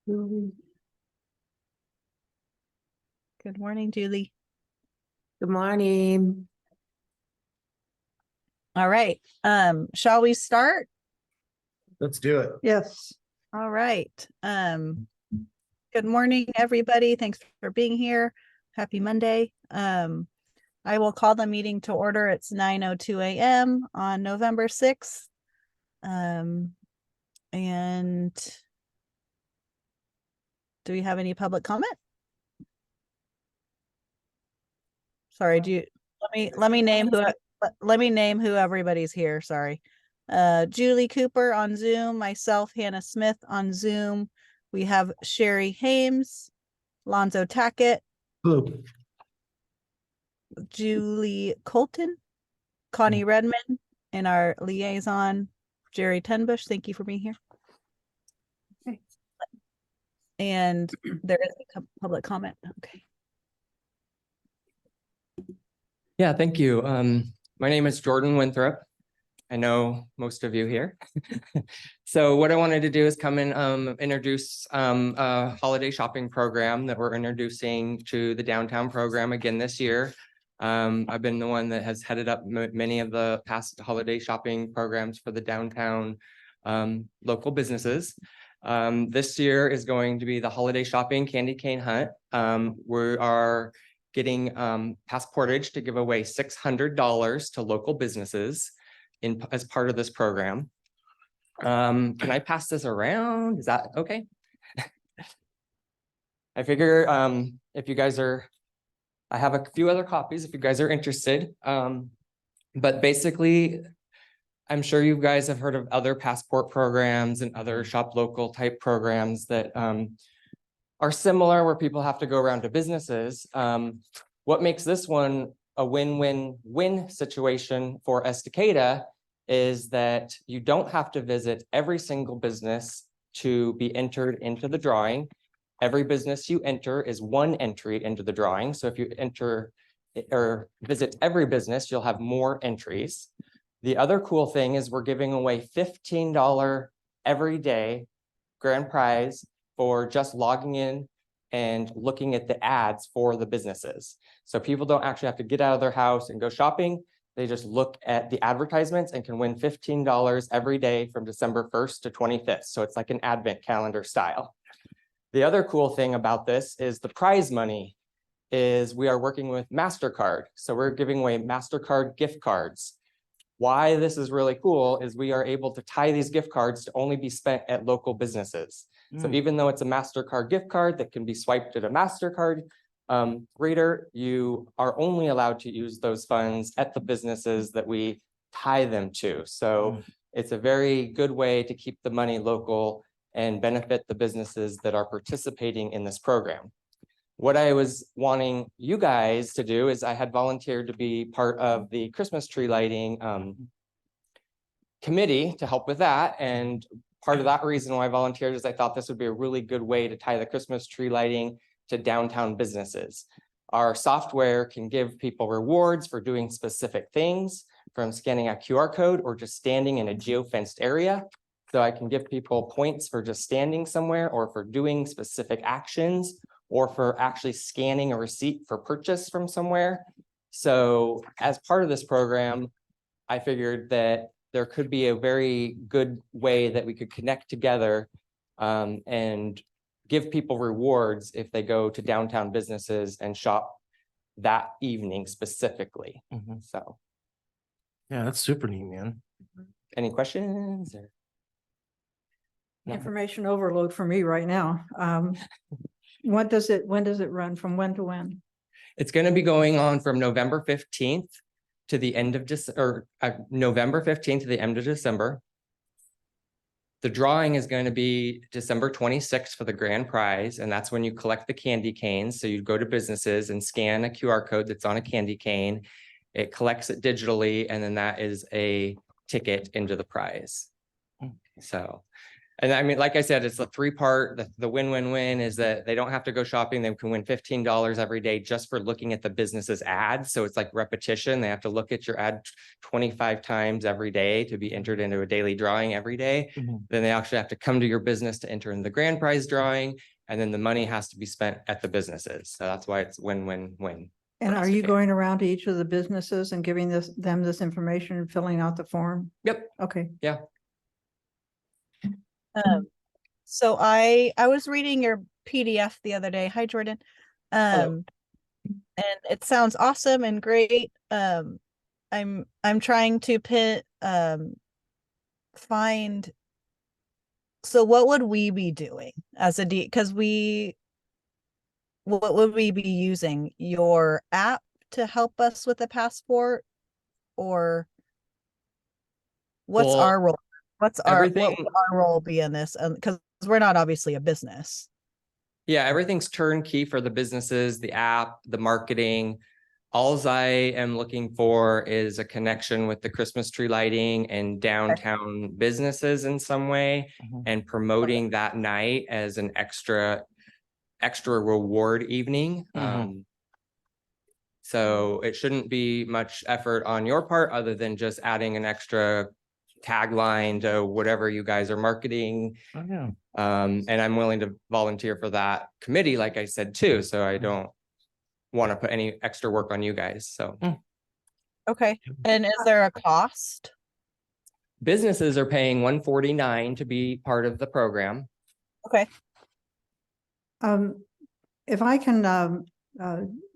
Good morning, Julie. Good morning. All right. Shall we start? Let's do it. Yes. All right. Good morning, everybody. Thanks for being here. Happy Monday. I will call the meeting to order. It's 9:02 a.m. on November 6th. And do we have any public comment? Sorry, let me name who everybody's here. Sorry. Julie Cooper on Zoom, myself, Hannah Smith on Zoom. We have Sherry Hames, Lonzo Tackett, Hello. Julie Colton, Connie Redmond, and our liaison, Jerry Tenbush. Thank you for being here. Okay. And there is a public comment. Okay. Yeah, thank you. My name is Jordan Winthrop. I know most of you here. So what I wanted to do is come and introduce a holiday shopping program that we're introducing to the downtown program again this year. I've been the one that has headed up many of the past holiday shopping programs for the downtown local businesses. This year is going to be the holiday shopping candy cane hunt. We are getting Passportage to give away $600 to local businesses as part of this program. Can I pass this around? Is that okay? I figure if you guys are, I have a few other copies if you guys are interested. But basically, I'm sure you guys have heard of other passport programs and other shop local type programs that are similar where people have to go around to businesses. What makes this one a win-win-win situation for Estacada is that you don't have to visit every single business to be entered into the drawing. Every business you enter is one entry into the drawing. So if you enter or visit every business, you'll have more entries. The other cool thing is we're giving away $15 every day grand prize for just logging in and looking at the ads for the businesses. So people don't actually have to get out of their house and go shopping. They just look at the advertisements and can win $15 every day from December 1st to 25th. So it's like an advent calendar style. The other cool thing about this is the prize money is we are working with MasterCard. So we're giving away MasterCard gift cards. Why this is really cool is we are able to tie these gift cards to only be spent at local businesses. So even though it's a MasterCard gift card that can be swiped at a MasterCard reader, you are only allowed to use those funds at the businesses that we tie them to. So it's a very good way to keep the money local and benefit the businesses that are participating in this program. What I was wanting you guys to do is I had volunteered to be part of the Christmas tree lighting committee to help with that. And part of that reason why I volunteered is I thought this would be a really good way to tie the Christmas tree lighting to downtown businesses. Our software can give people rewards for doing specific things, from scanning a QR code or just standing in a geofenced area. So I can give people points for just standing somewhere or for doing specific actions or for actually scanning a receipt for purchase from somewhere. So as part of this program, I figured that there could be a very good way that we could connect together and give people rewards if they go to downtown businesses and shop that evening specifically. So. Yeah, that's super neat, man. Any questions? Or? Information overload for me right now. When does it run? From when to when? It's going to be going on from November 15th to the end of November 15th to the end of December. The drawing is going to be December 26th for the grand prize, and that's when you collect the candy canes. So you go to businesses and scan a QR code that's on a candy cane. It collects it digitally, and then that is a ticket into the prize. So And I mean, like I said, it's a three-part, the win-win-win is that they don't have to go shopping. They can win $15 every day just for looking at the business's ads. So it's like repetition. They have to look at your ad 25 times every day to be entered into a daily drawing every day. Mhm. Then they actually have to come to your business to enter in the grand prize drawing. And then the money has to be spent at the businesses. So that's why it's win-win-win. And for are you Estacada. going around to each of the businesses and giving them this information and filling out the form? Yep. Okay. So I was reading your PDF the other day. Hi, Jordan. Hello. And it sounds awesome and great. I'm trying to find. So what would we be doing as a because what would we be using? Your app to help us with the passport, or what's Well, our role? What everything- would our role be in this? Because we're not obviously a business. Yeah, everything's turnkey for the businesses, the app, the marketing. Alls I am looking for is a connection with the Christmas tree lighting and downtown businesses in some way Mhm. and promoting that night as an extra reward evening. Mhm. So it shouldn't be much effort on your part other than just adding an extra tagline to whatever you guys are marketing. Oh, yeah. And I'm willing to volunteer for that committee, like I said, too, so I don't want to put any extra work on you guys, so. Okay. And is there a cost? Businesses are paying $149 to be part of the program. Okay. If I can,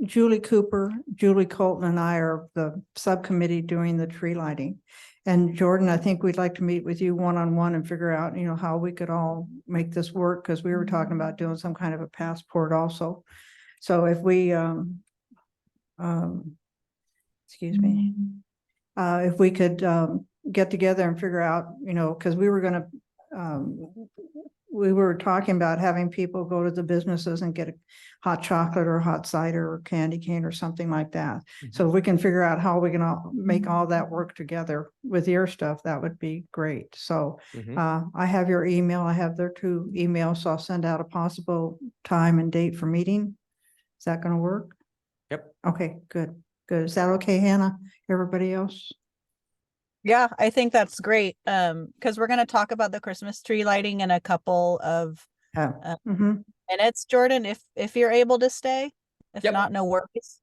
Julie Cooper, Julie Colton and I are the subcommittee doing the tree lighting. And Jordan, I think we'd like to meet with you one-on-one and figure out, how we could all make this work, because we were talking about doing some kind of a passport also. So if we, excuse me, if we could, get together and figure out, because we were gonna, we were talking about having people go to the businesses and get a hot chocolate or hot cider or candy cane or something like that. So if we can figure out how we can all make all that work together with your stuff, that would be great. So I have your email, I have their 2 emails, so I'll send out a possible time and date for meeting. Is that gonna work? Yep. Okay, good. Is that okay, Hannah? Everybody else? Yeah, I think that's great. Because we're gonna talk about the Christmas tree lighting in a couple of Mhm. minutes, Jordan, if you're able to stay. If Yep. not, no worries.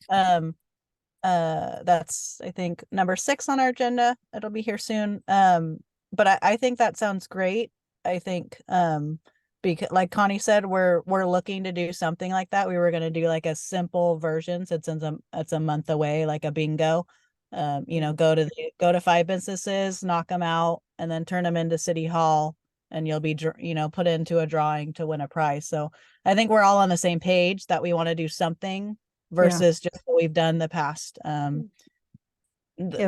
That's I think number 6 on our agenda. It'll be here soon. But I think that sounds great. I think because like Connie said, we're looking to do something like that. We were gonna do like a simple version since it's a month away, like a bingo. Go to 5 businesses, knock them out, and then turn them into City Hall, and you'll be put into a drawing to win a prize. So I think we're all on the same page that we want to do something versus just what we've done the past Yeah,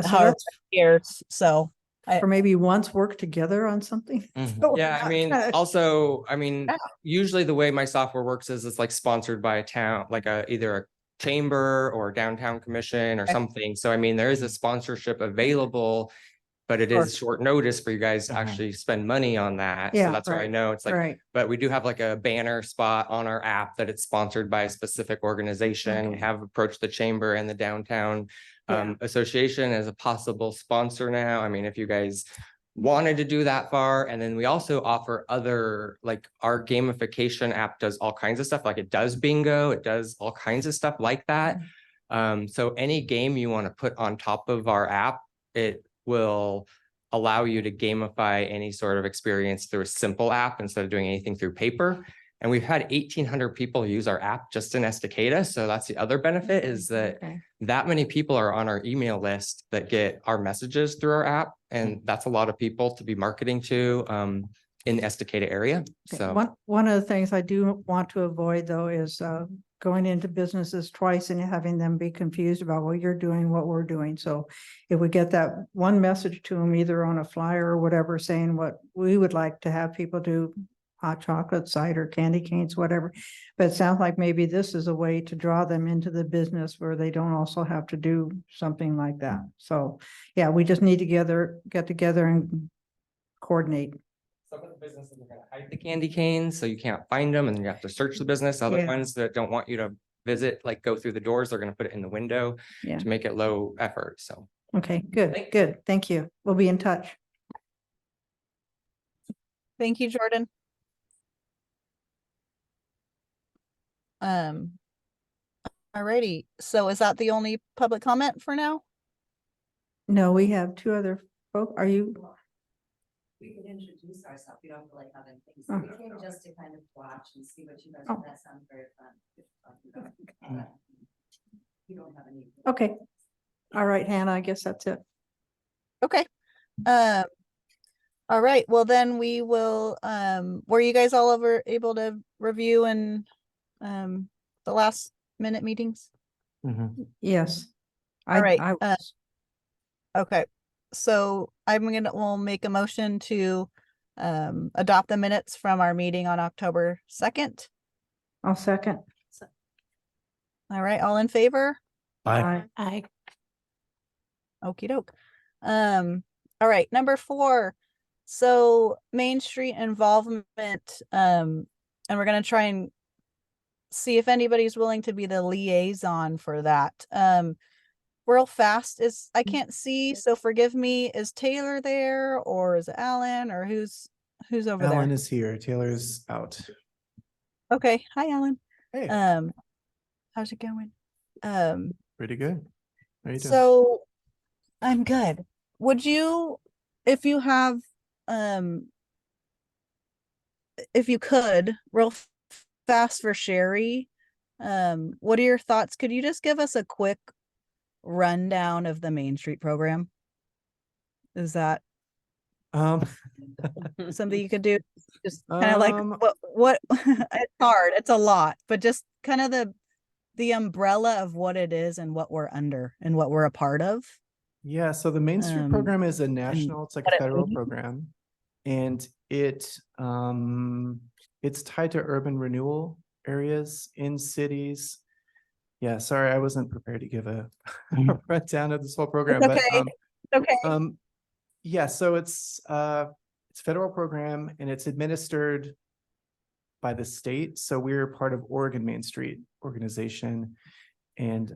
so however that's, many years. So or maybe once work together on something. So Yeah, I not mean, kinda- also, Yeah. usually the way my software works is it's like sponsored by a town, like either a chamber or downtown commission or Okay. something. So I mean, there is a sponsorship available, but it Sure. is short notice for you guys to Mhm. actually spend money on that. Yeah, So that's why I right, know it's like, Right, but we do have like a banner spot on our app that it's sponsored by a specific organization. We Okay. have approached the chamber and the downtown Yeah. association as a possible sponsor now. I mean, if you guys wanted to do that far, and then we also offer other, like our gamification app does all kinds of stuff, like it does bingo, it does all kinds of stuff like that. So any game you want to put on top of our app, it will allow you to gamify any sort of experience through a simple app instead of doing anything through paper. And we've had 1,800 people use our app just in Estacada. So that's the other benefit, is that okay. that many people are on our email list that get our messages through our app. And that's a lot of people to be marketing to in the Estacada area. Okay, So One of the things I do want to avoid though is going into businesses twice and having them be confused about what you're doing, what we're doing. So if we get that one message to them, either on a flyer or whatever, saying what we would like to have people do, hot chocolate, cider, candy canes, whatever. But it sounds like maybe this is a way to draw them into the business where they don't also have to do something like that. So yeah, we just need to get together and coordinate. Some of the businesses are gonna hide the candy canes, so you can't find them and you have to search the business. Other Yeah. ones that don't want you to visit, like go through the doors, they're gonna put it in the window Yeah. to make it low effort, so. Okay, good, good. Thank you. We'll be in touch. Thank you, Jordan. Alrighty, so is that the only public comment for now? No, we have two other folk. Are you? We can introduce ourselves. We don't really have anything. Oh. So we came just to kind of watch and see what you guys, Oh. that sounds very fun. You don't have any. Okay. All right, Hannah, I guess that's it. Okay. All right, well then we will, were you guys all able to review and the last minute meetings? Mhm. Yes. All right, I was. Okay, so we'll make a motion to adopt the minutes from our meeting on October 2nd. I'll second. All right, all in favor? Bye. Aye. Okey doke. All right, number 4. So Main Street involvement, and we're gonna try and see if anybody's willing to be the liaison for that. Real fast I can't see, so forgive me. Is Taylor there or is it Alan or who's over Alan there? is here. Taylor's out. Okay, hi Alan. Hey, How's it going? pretty good. How you doing? So I'm good. Would you, if you have, if you could, fast for Sherry, what are your thoughts? Could you just give us a quick rundown of the Main Street program? Is that Um, something you could do? Just kind of like Um, what it's hard, it's a lot, but just kind of the umbrella of what it is and what we're under and what we're a part of. yeah, so the Main Street program is a national, it's like what a it federal means. program. And it's tied to urban renewal areas in cities. Yeah, sorry, I wasn't prepared to give a rundown of this whole program, It's but okay. Okay. yeah, so it's a federal program and it's administered by the state. So we're part of Oregon Main Street organization. And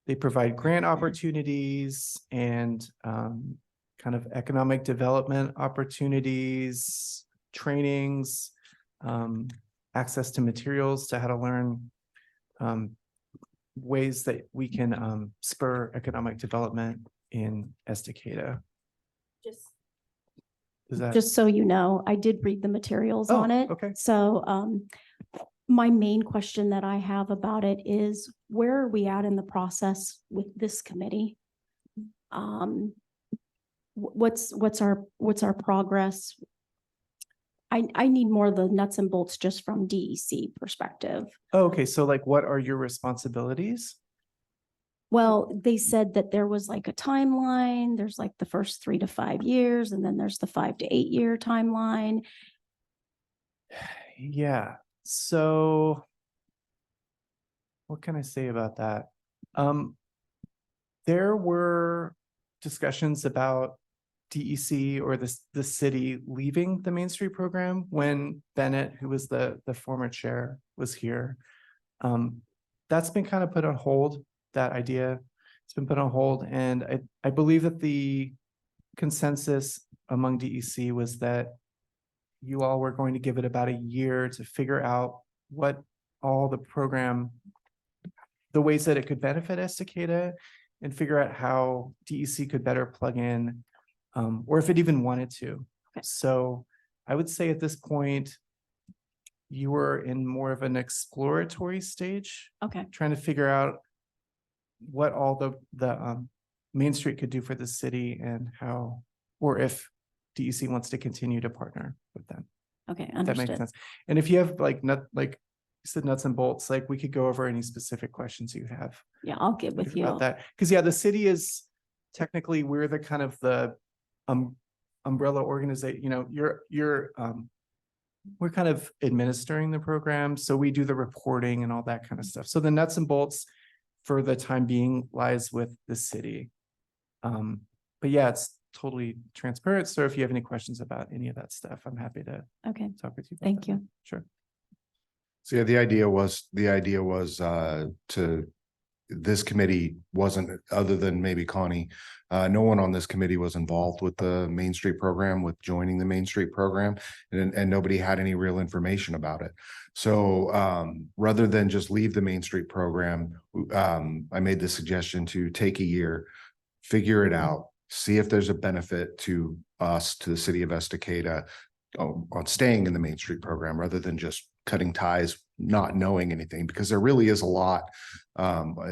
they provide grant opportunities and kind of economic development opportunities, trainings, access to materials to how to learn ways that we can spur economic development in Estacada. Is that? Just so you know, I did read the materials on Oh, it. okay. So my main question that I have about it is, where are we at in the process with this committee? What's our progress? I need more of the nuts and bolts just from DEC perspective. Okay, so like, what are your responsibilities? Well, they said that there was like a timeline. There's like the first 3 to 5 years, and then there's the 5 to 8 year timeline. Yeah, so what can I say about that? There were discussions about DEC or the city leaving the Main Street program when Bennett, who was the former chair, was here. That's been kind of put on hold, that idea. It's been put on hold, and I believe that the consensus among DEC was that you all were going to give it about a year to figure out what all the program, the ways that it could benefit Estacada, and figure out how DEC could better plug in, or if it even wanted to. Okay. So I would say at this point, you were in more of an exploratory stage, Okay. trying to figure out what all the Main Street could do for the city and how, or if DEC wants to continue to partner with them. Okay, If that makes understood. sense. And if you have like you said nuts and bolts, like we could go over any specific questions you have Yeah, I'll get with about you. that. Because yeah, the city is technically, we're the kind of the umbrella organization, you know, we're kind of administering the program. So we do the reporting and all that kind of stuff. So the nuts and bolts for the time being lies with the city. But yeah, it's totally transparent. So if you have any questions about any of that stuff, I'm happy to Okay, talk with you. about thank that. you. Sure. So yeah, the idea was to, this committee wasn't, other than maybe Connie, no one on this committee was involved with the Main Street program, with joining the Main Street program, and nobody had any real information about it. So rather than just leave the Main Street program, I made the suggestion to take a year, figure it out, see if there's a benefit to us, to the city of Estacada, on staying in the Main Street program, rather than just cutting ties, not knowing anything, because there really is a lot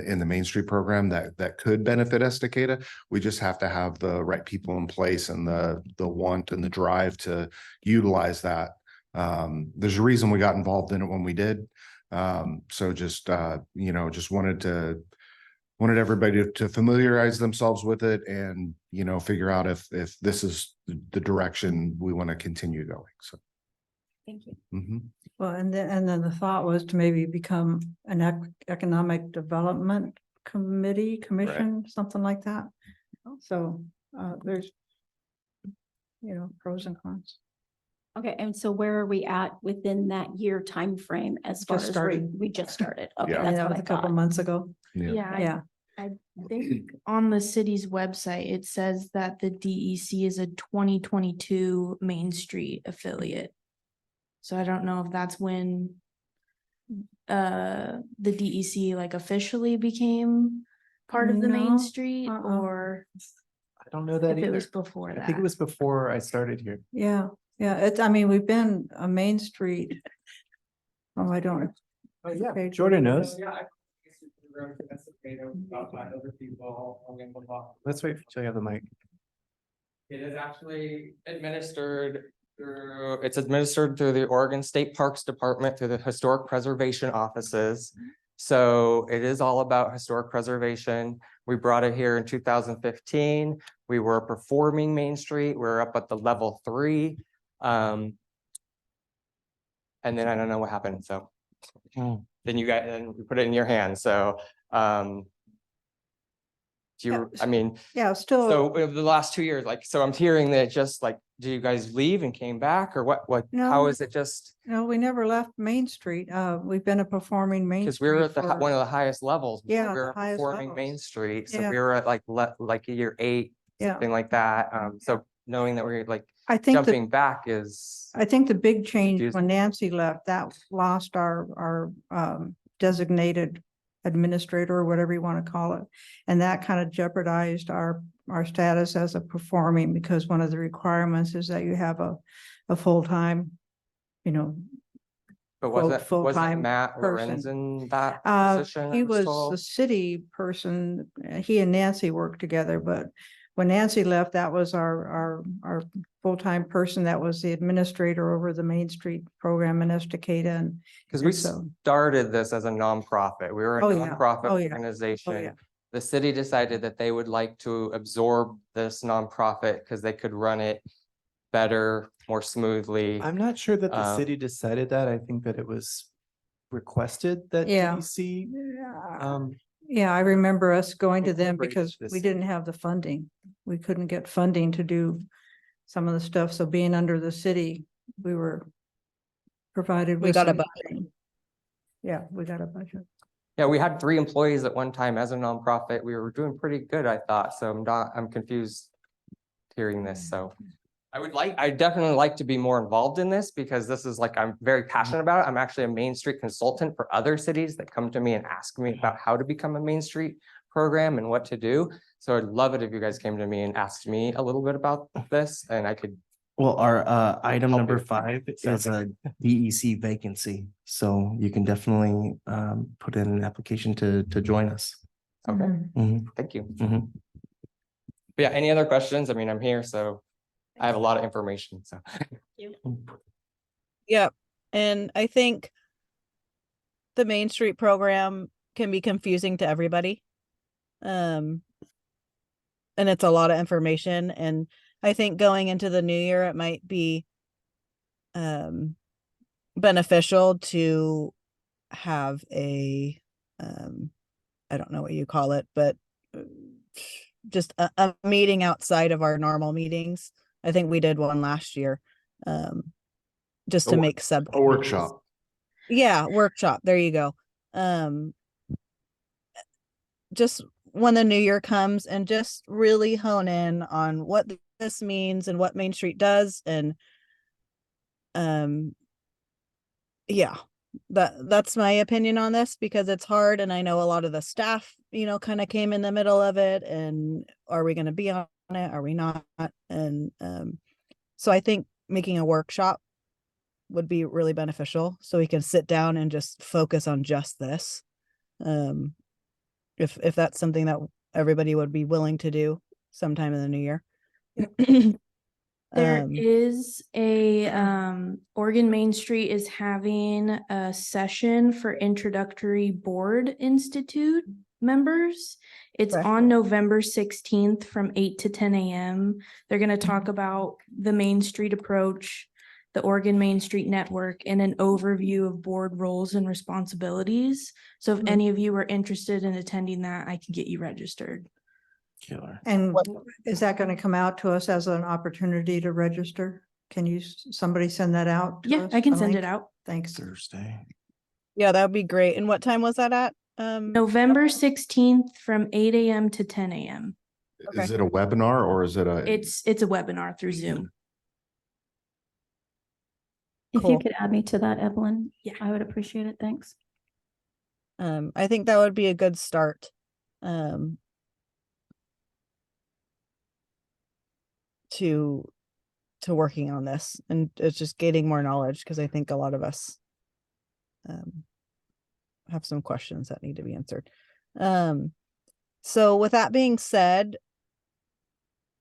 in the Main Street program that could benefit Estacada. We just have to have the right people in place and the want and the drive to utilize that. There's a reason we got involved in it when we did. So just just wanted everybody to familiarize themselves with it, and figure out if this is the direction we want to continue going. So Thank you. mhm. Well, and then the thought was to maybe become an economic development commission, something like that. So there's, pros and cons. Okay, and so where are we at within that year time frame as far Just as started. we just started? Okay, Yeah. And that's that what was I a couple thought. months ago. Yeah. Yeah. I think on the city's website, it says that the DEC is a 2022 Main Street affiliate. So I don't know if that's when the DEC like officially became part of the No, Main Street, or I don't know that if it either. was before I that. think it was before I started here. Yeah. We've been a Main Street. Oh, I don't. Oh, yeah. Okay. Jordan knows. Yeah. Let's wait until you have the mic. It is actually administered through the Oregon State Parks Department, through the Historic Preservation Offices. So it is all about historic preservation. We brought it here in 2015. We were performing Main Street. We're up at the level 3. And then I don't know what happened, so. Then you guys, and we put it in your hands, so, Yeah, still. so over the last 2 years, so I'm hearing that just do you guys leave and came back, or what, No. how is it just? No, we never left Main Street. We've been a performing Main Because Street. we were at for- one of the highest levels. Yeah, We the were highest performing levels. Main Street, so Yeah. we were at like a year 8, Yeah. something like that. So knowing that we're I think jumping back is. I think the big change Confusing. when Nancy left, that lost our designated administrator, or whatever you want to call it. And that kind of jeopardized our status as a performing, because one of the requirements is that you have a full-time, But quote, wasn't full-time Matt person. Lorenz in that position? He I was told? the city person. He and Nancy worked together, but when Nancy left, that was our full-time person. That was the administrator over the Main Street program in Estacada, and Because we so- started this as a nonprofit. We were a Oh, yeah. nonprofit Oh, yeah. organization. The city decided that they would like to absorb this nonprofit because they could run it better, more smoothly. I'm not sure that the Um, city decided that. I think that it was requested that Yeah. DEC. Yeah, I remember us going to them incorporate because this. we didn't have the funding. We couldn't get funding to do some of the stuff. So being under the city, we were provided with. We got a some budget. funding. Yeah, we got a budget. Yeah, we had 3 employees at one time as a nonprofit. We were doing pretty good, I thought. So I'm confused hearing this. So I definitely like to be more involved in this, because this is I'm very passionate about it. I'm actually a Main Street consultant for other cities that come to me and ask me about how to become a Main Street program and what to do. So I'd love it if you guys came to me and asked me a little bit about this, and I could. Well, our item Help number you. 5 is a DEC vacancy, so you can definitely put in an application to join us. Okay, Mhm, thank you. mhm. But yeah, any other questions? I mean, I'm here, so I have a lot of information, so. Yep. And I think the Main Street program can be confusing to everybody. And it's a lot of information, and I think going into the new year, it might be beneficial to have a I don't know what you call it, but just a meeting outside of our normal meetings. I think we did one last year. Just to A- make sub. A workshop. Yeah, workshop. There you go. Um, just when the new year comes and just really hone in on what this means and what Main Street does. And yeah, that's my opinion on this, because it's hard. And I know a lot of the staff, kind of came in the middle of it, and are we going to be on it? Are we not? And so I think making a workshop would be really beneficial, so we can sit down and just focus on just this. If that's something that everybody would be willing to do sometime in the new year. There Um, is a, Oregon Main Street is having a session for introductory board institute members. It's Okay. on November 16th from 8 to 10 a.m. They're gonna talk about the Main Street approach, the Oregon Main Street Network, and an overview of board roles and responsibilities. So if Hmm. any of you are interested in attending that, I can get you registered. Killer. And What- is that going to come out to us as an opportunity to register? Can you, somebody send that out? to Yeah, us, I can a send link? it out. Thanks. Thursday. yeah, that would be great. And what time was that at? November 16th from 8 a.m. to 10 a.m. Is it a webinar or is it a? It's a webinar through Zoom. If you Cool. could add me to that, Evelyn, Yeah. I would appreciate it. Thanks. I think that would be a good start. To working on this, and it's just gaining more knowledge, because I think a lot of us have some questions that need to be answered. So with that being said,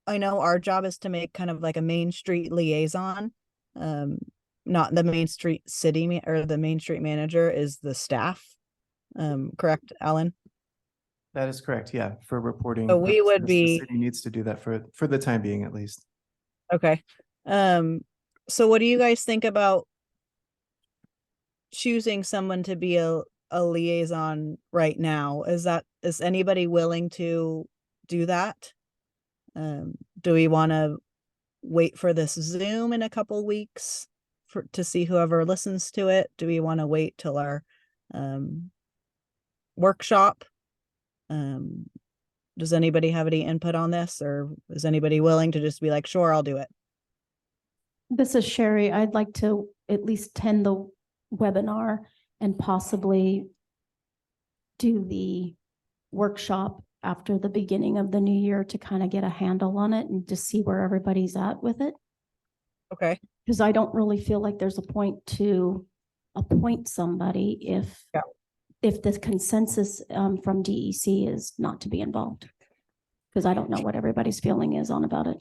I know our job is to make kind of like a Main Street liaison. Not the Main Street or the Main Street manager is the staff. Correct, Alan? That is correct. Yeah, for reporting. So we would purposes, the be- city needs to do that for the time being, at least. Okay. So what do you guys think about choosing someone to be a liaison right now? Is anybody willing to do that? Do we want to wait for this Zoom in a couple weeks to see whoever listens to it? Do we want to wait till our workshop? Does anybody have any input on this, or is anybody willing to just be like, sure, I'll do it? This is Sherry. I'd like to at least attend the webinar and possibly do the workshop after the beginning of the new year to kind of get a handle on it and just see where everybody's at with it. Okay. Because I don't really feel like there's a point to appoint somebody if the consensus from DEC is not to be involved. Because I don't know what everybody's feeling is on about it.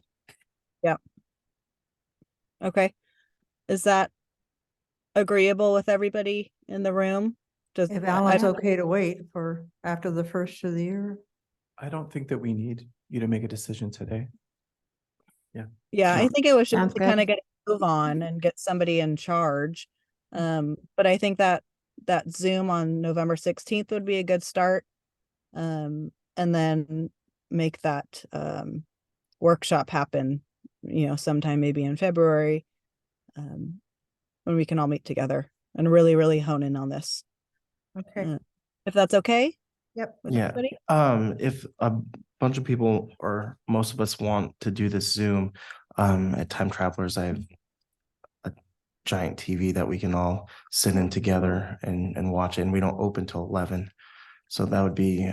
Okay. Is that agreeable with everybody in the room? If Alan's okay to wait for after the first of the year. I don't think that we need you to make a decision today. Yeah, I No. think it was just Sounds to kind good. of get a move on and get somebody in charge. But I think that Zoom on November 16th would be a good start. And then make that workshop happen, sometime maybe in February, when we can all meet together and really, really hone in on this. Okay. If that's okay? Yep. with Yeah. everybody? If a bunch of people or most of us want to do this Zoom, at Time Travelers, I have a giant TV that we can all sit in together and watch it, and we don't open till 11. So that would be,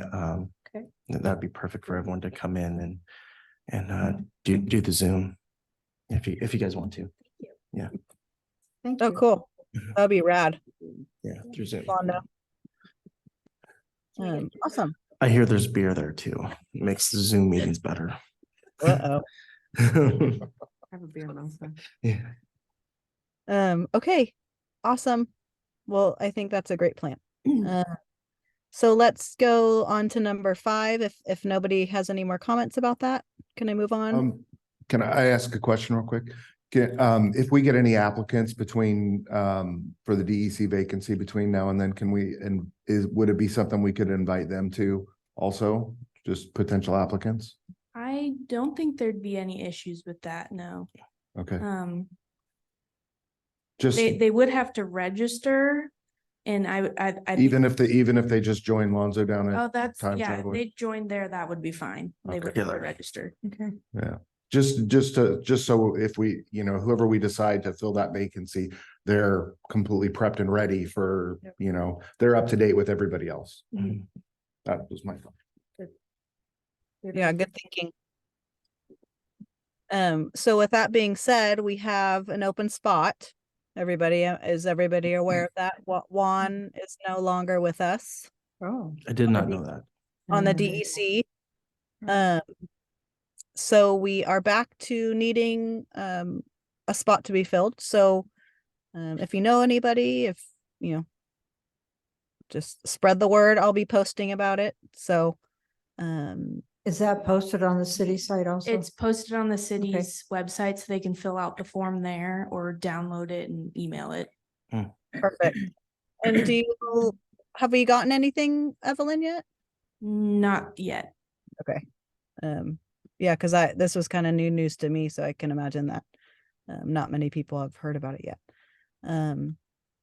that'd be perfect for everyone to come in and do the Zoom if you guys want to. Yeah. Thank Oh, you. cool. That'd be rad. Yeah, through Zoom. Wanda. Awesome. I hear there's beer there too. Makes the Zoom meetings better. Uh-oh. Have a beer also. Yeah. Okay, awesome. Well, I think that's a great plan. So let's go on to number 5. If nobody has any more comments about that, can I move on? Can I ask a question real quick? If we get any applicants between, for the DEC vacancy between now and then, would it be something we could invite them to also, just potential applicants? I don't think there'd be any issues with that, no. Okay, They, just they would have to register and I. even if they just join Lonzo down Oh, at that's, Time yeah, Traveler? they joined there, that would be fine. They Okay. would have to register. Okay. Yeah, just so if we, whoever we decide to fill that vacancy, they're completely prepped and ready for, they're up to date with everybody else. Mhm. That was my thought. Yeah, good thinking. So with that being said, we have an open spot. Is everybody aware of that? Juan is no longer with us Oh. I did not know that. on the DEC. Um, so we are back to needing a spot to be filled. So if you know anybody, if just spread the word. I'll be posting about it. So Is that posted on the city site also? It's posted on the city's website, so they can fill out the form there or download it and email it. perfect. And have we gotten anything, Evelyn, yet? Not yet. Okay. Yeah, because this was kind of new news to me, so I can imagine that not many people have heard about it yet.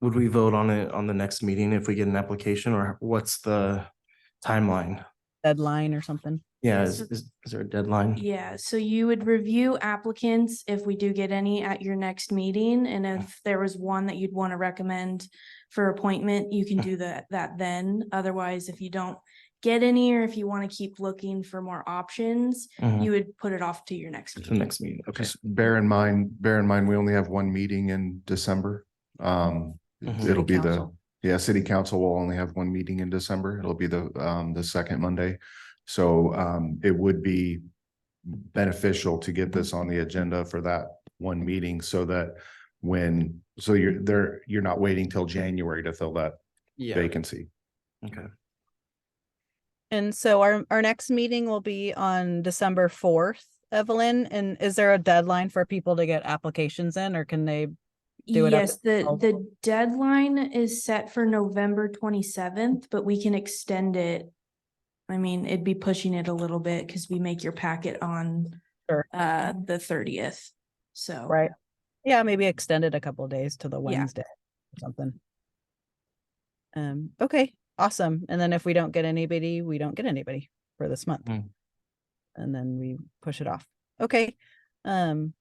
Would we vote on it on the next meeting if we get an application, or what's the timeline? Deadline or something. Yeah, Yes. is there a deadline? Yeah, so you would review applicants if we do get any at your next meeting, and if there was one that you'd want to recommend for appointment, you can do that then. Otherwise, if you don't get any, or if you want to keep looking for more options, Mhm. you would put it off to your next To the meeting. next meeting, okay. Just bear in mind, we only have one meeting in December. Mhm. It'll be Council. city council will only have one meeting in December. It'll be the second Monday. So, it would be beneficial to get this on the agenda for that one meeting so that you're not waiting till January to fill that Yeah, vacancy. okay. And so our next meeting will be on December 4th, Evelyn. And is there a deadline for people to get applications in, or can they do it up Yes, the until- the deadline is set for November 27th, but we can extend it. I mean, it'd be pushing it a little bit because we make your packet on Sure. the 30th. So Right. Yeah, maybe extend it a couple of days to the Yeah. Wednesday or something. Okay, awesome. And then if we don't get anybody, we don't get anybody for this month. Mm. And then we push it off. Okay. Well,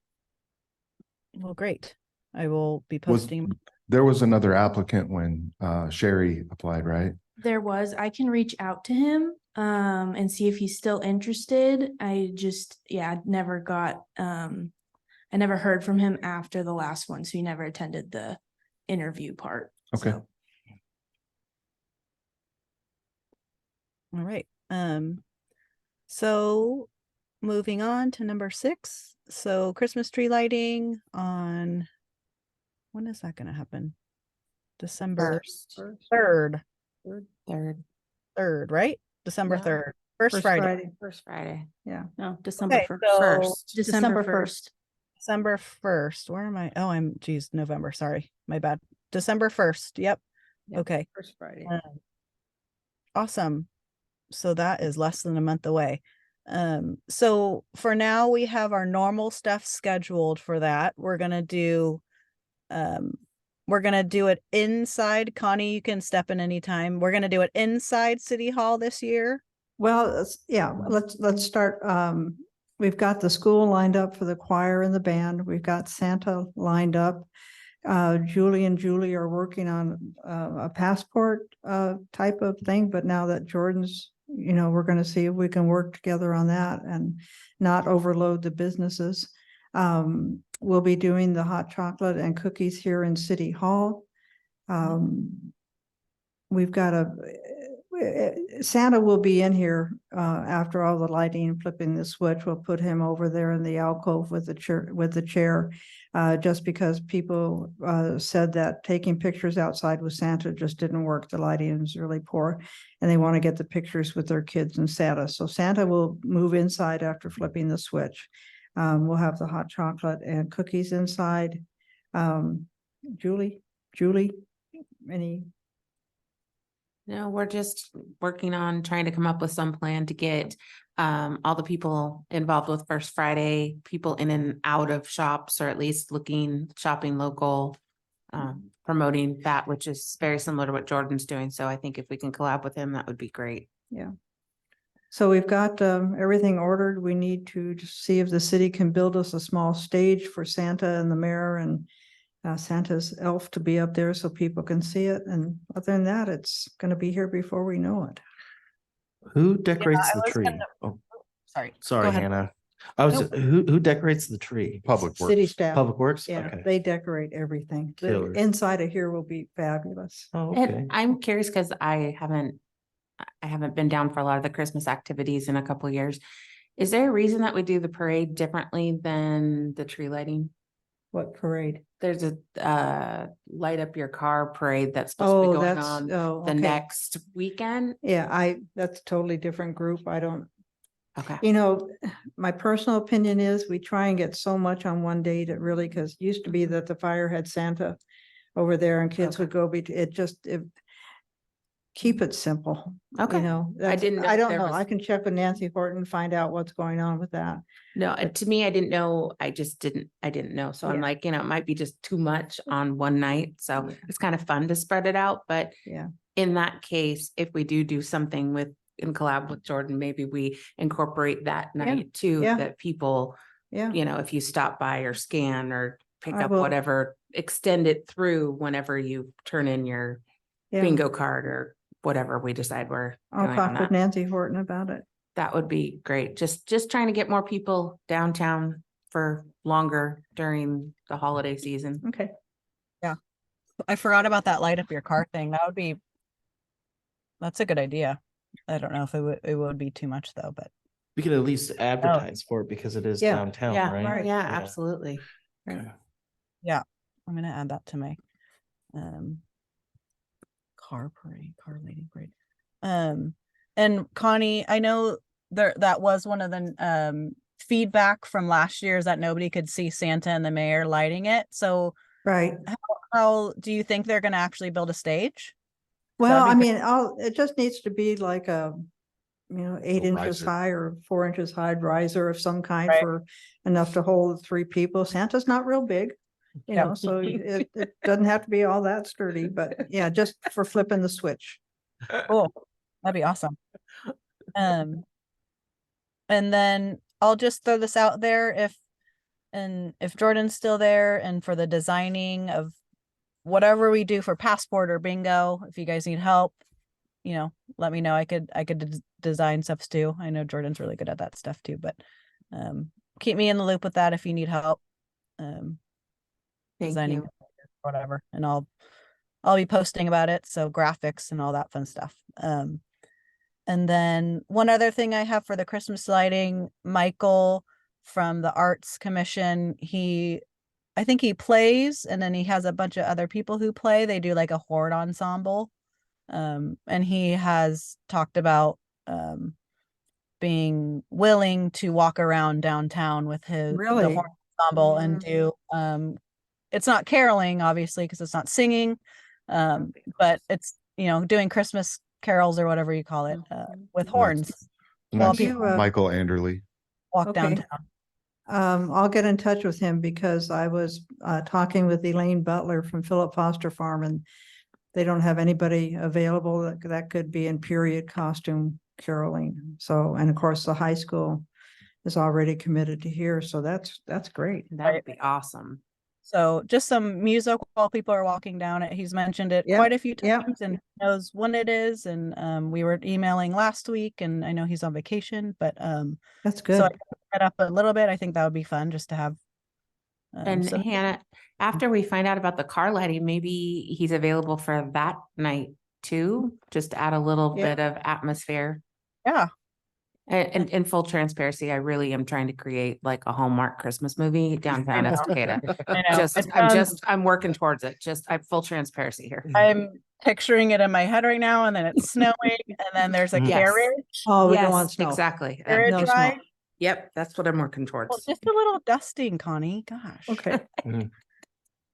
great. I will be posting. There was another applicant when Sherry applied, right? there was, I can reach out to him and see if he's still interested. I just, yeah, never got I never heard from him after the last one, so he never attended the interview part. Okay. So. All right. So moving on to number 6. So Christmas tree lighting on, when is that going to happen? December 3rd. Third, right? December No. 3rd. First Friday. First Friday. Yeah. No, December Okay, first. so December December 1st. December 1st. Where am I? Oh, geez, November. Sorry. My bad. December 1st. Yep. Yeah. Okay. First Friday. Awesome. So that is less than a month away. So for now we have our normal stuff scheduled for that. We're gonna do it inside. Connie, you can step in anytime. We're gonna do it inside City Hall this year. Well, yeah, let's start. We've got the school lined up for the choir and the band. We've got Santa lined up. Julie and Julie are working on a passport type of thing, but now that Jordan's, we're going to see if we can work together on that and not overload the businesses. We'll be doing the hot chocolate and cookies here in City Hall. We've got Santa will be in here after all the lighting, flipping the switch. We'll put him over there in the alcove with the chair, just because people said that taking pictures outside with Santa just didn't work. The lighting is really poor, and they want to get the pictures with their kids and Santa. So Santa will move inside after flipping the switch. We'll have the hot chocolate and cookies inside. Julie, any? No, we're just working on trying to come up with some plan to get all the people involved with First Friday, people in and out of shops, or at least shopping local, promoting that, which is very similar to what Jordan's doing. So I think if we can collab with him, that would be great. Yeah. So we've got everything ordered. We need to just see if the city can build us a small stage for Santa and the mayor and Santa's elf to be up there so people can see it. And other than that, it's going to be here before we know it. Who decorates I the was tree? gonna- Oh, Sorry. Go sorry, ahead. Hannah. I was, who decorates the tree? Public City Works. staff. Public Works? Yeah, Okay. they decorate everything. The Killer. inside of here will be fabulous. Oh, okay. And I'm curious because I haven't been down for a lot of the Christmas activities in a couple of years. Is there a reason that we do the parade differently than the tree lighting? What parade? There's a light up your car parade that's supposed to Oh, be going that's, on oh, the okay. next weekend. Yeah, that's a totally different group. I don't, Okay. you know, my personal opinion is we try and get so much on one date. It really, because it used to be that the fire had Santa over there and kids would go keep it simple. Okay. You know, didn't know I if don't there know. was- I can check with Nancy Horton, find out what's going on with that. No, to me, I didn't know. I didn't know. So I'm Yeah. like, it might be just too much on one night. So it's kind of fun to spread it out. But Yeah. in that case, if we do something in collab with Jordan, maybe we incorporate that night too, yeah. that people, Yeah. if you stop by or scan or pick I up will. whatever, extend it through whenever you turn in your Yeah. bingo card or whatever we decide we're I'll doing talk on with that. Nancy Horton about it. That would be great. Just trying to get more people downtown for longer during the holiday season. Okay. I forgot about that light up your car thing. That's a good idea. I don't know if it would be too much though, but We could at least advertise for it because it is Yeah. downtown, Yeah, right? yeah, absolutely. Okay. I'm gonna add that to my car lighting parade. And Connie, I know that was one of the feedback from last year is that nobody could see Santa and the mayor lighting it. So Right. how do you think they're gonna actually build a stage? Well, be I great. mean, it just needs to be like a, 8 inches riser. high or 4 inches high riser of some kind Right. for enough to hold 3 people. Santa's not real big, Yeah. so it doesn't have to be all that sturdy, but yeah, just for flipping the switch. Cool. That'd be awesome. And then I'll just throw this out there if Jordan's still there and for the designing of whatever we do for passport or bingo, if you guys need help, let me know. I could design stuff too. I know Jordan's really good at that stuff too, but keep me in the loop with that if you need help. Thank Designing you. whatever, and I'll be posting about it, so graphics and all that fun stuff. And then one other thing I have for the Christmas lighting, Michael from the Arts Commission, I think he plays, and then he has a bunch of other people who play. They do like a horde ensemble. And he has talked about being willing to walk around downtown with the Really? horde ensemble and do it's not caroling obviously because it's not singing, but it's doing Christmas carols or whatever you call it with horns And while that's people Michael Anderley. walk Okay. downtown. I'll get in touch with him because I was talking with Elaine Butler from Philip Foster Farm, and they don't have anybody available that could be in period costume caroling. So, and of course, the high school is already committed to here, so that's great. That would be awesome. So just some music while people are walking down it. He's mentioned it Yep, quite a few yep. times and knows when it is. And we were emailing last week, and I know he's on vacation, but That's so good. I set up a little bit. I think that would be fun just to have. And some- Hannah, after we find out about the car lighting, maybe he's available for that night too, just to add a little Yeah. bit of atmosphere. Yeah. And in full transparency, I really am trying to create like a Hallmark Christmas movie downtown know. Estacada. I know. I'm working towards it. I'm full transparency here. I'm picturing it in my head right now, and then it's snowing, and then there's a Yes. carriage. Oh, we don't Yes, want snow. exactly. Carriage no snow. ride. Yep, that's what I'm working Well, towards. just a little dusting, Connie. Gosh. Okay.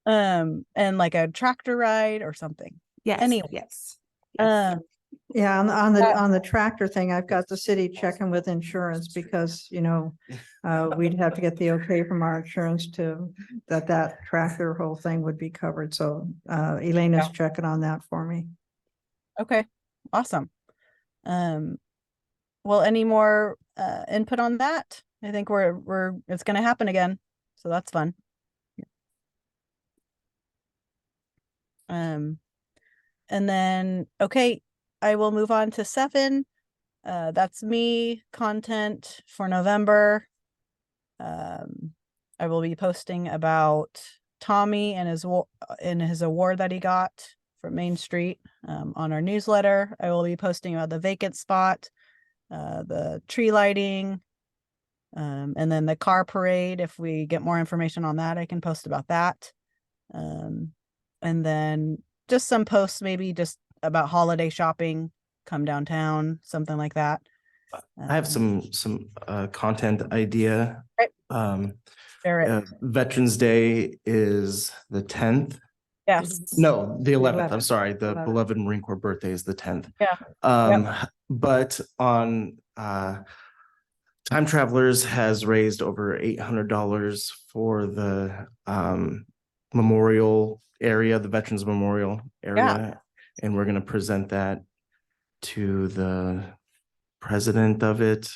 And like a tractor ride or something. Yes, anyway. yes. Um, Yeah, on the tractor thing, I've got the city checking with insurance because, we'd have to get the okay from our insurance that tractor whole thing would be covered. So, Elena's Yeah. checking on that for me. Okay, awesome. Well, any more input on that? I think it's gonna happen again, so that's fun. And then, okay, I will move on to 7. That's me, content for November. I will be posting about Tommy and his award that he got from Main Street on our newsletter. I will be posting about the vacant spot, the tree lighting, and then the car parade. If we get more information on that, I can post about that. And then just some posts, maybe just about holiday shopping, come downtown, something like that. I have some content idea. Right. Share it. Veterans Day is the 10th. Yes. No, the 11th. I'm 11th. sorry. The 11th. beloved Marine Corps birthday is the 10th. Yeah. But on Time Travelers has raised over $800 for the memorial area, the Veterans Memorial area. And we're gonna present that to the president of it.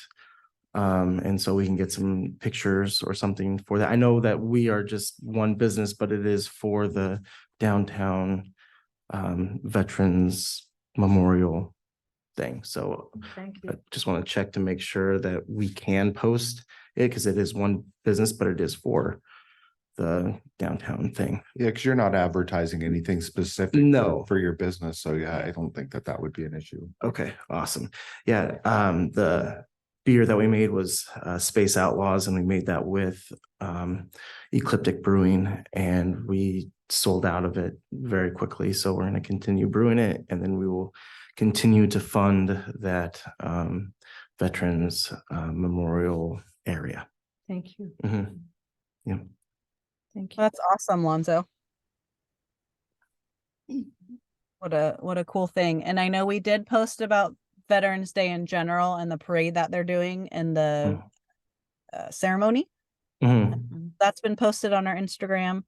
And so we can get some pictures or something for that. I know that we are just one business, but it is for the downtown Veterans Memorial thing. So Thank I just want to check to make sure that we can post it because it is one business, but it is for the downtown thing. Yeah, because you're not advertising anything specific No. for your business. So yeah, I don't think that would be an issue. Okay, awesome. Yeah, the beer that we made was Space Outlaws, and we made that with Ecliptic Brewing, and we sold out of it very quickly. So we're going to continue brewing it, and then we will continue to fund that Veterans Memorial area. Thank you. Mhm. Yeah. Thank you. That's awesome, Lonzo. What a cool thing. And I know we did post about Veterans Day in general and the parade that they're doing and the ceremony. Mhm. That's been posted on our Instagram.